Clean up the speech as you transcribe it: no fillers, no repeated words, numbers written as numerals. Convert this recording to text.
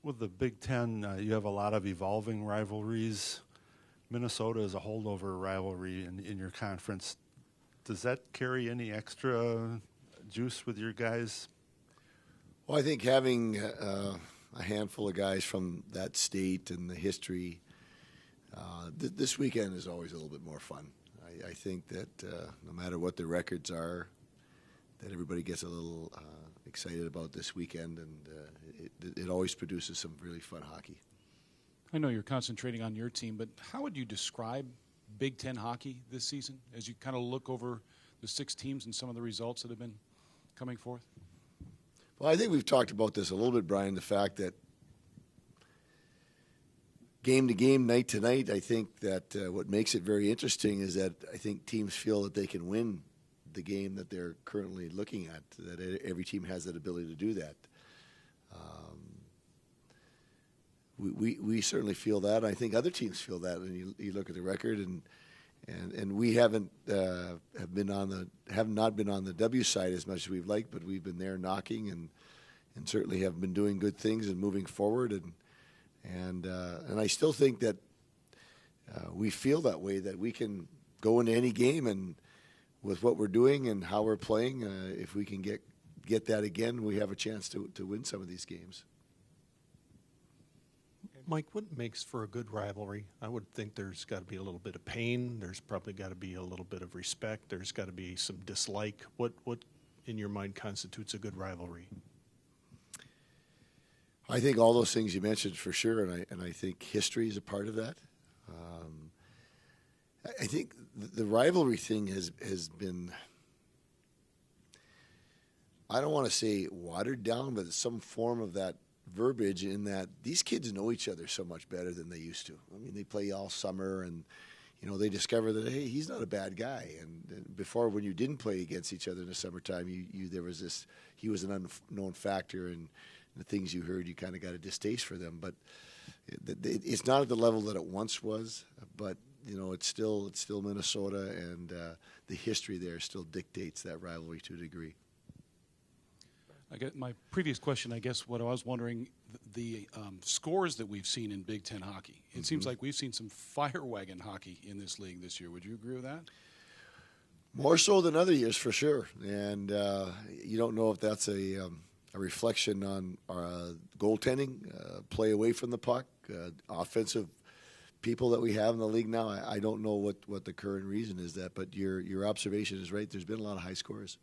With the Big Ten, you have a lot of evolving rivalries. Minnesota is a holdover rivalry in your conference. Does that carry any extra juice with your guys? Well, I think having a handful of guys from that state and the history, this weekend is always a little bit more fun. I think that no matter what the records are, that everybody gets a little excited about this weekend, and it always produces some really fun hockey. I know you're concentrating on your team, but how would you describe Big Ten hockey this season as you kind of look over the 6 teams and some of the results that have been coming forth? Well, I think we've talked about this a little bit, Brian, the fact that game to game, night to night, I think that what makes it very interesting is that I think teams feel that they can win the game that they're currently looking at, that every team has that ability to do that. We certainly feel that. I think other teams feel that, and you look at the record, and we have not been on the W side as much as we've liked, but we've been there knocking, and certainly have been doing good things and moving forward, and I still think that we feel that way, that we can go into any game, and with what we're doing and how we're playing, if we can get that again, we have a chance to win some of these games. Mike, what makes for a good rivalry? I would think there's got to be a little bit of pain. There's probably got to be a little bit of respect. There's got to be some dislike. What in your mind constitutes a good rivalry? I think all those things you mentioned for sure, and I think history is a part of that. I think the rivalry thing has been, I don't want to say watered down, but some form of that verbiage, in that these kids know each other so much better than they used to. I mean, they play all summer, and they discover that, hey, he's not a bad guy. And before, when you didn't play against each other in the summertime, there was this, he was an unknown factor, and the things you heard, you kind of got a distaste for them. But it's not at the level that it once was, but it's still Minnesota, and the history there still dictates that rivalry to a degree. I get my previous question. I guess what I was wondering, the scores that we've seen in Big Ten hockey. It seems like we've seen some fire wagon hockey in this league this year. Would you agree with that? More so than other years, for sure. And you don't know if that's a reflection on goaltending, play away from the puck, offensive people that we have in the league now. I don't know what the current reason is that, but your observation is right. There's been a lot of high scores.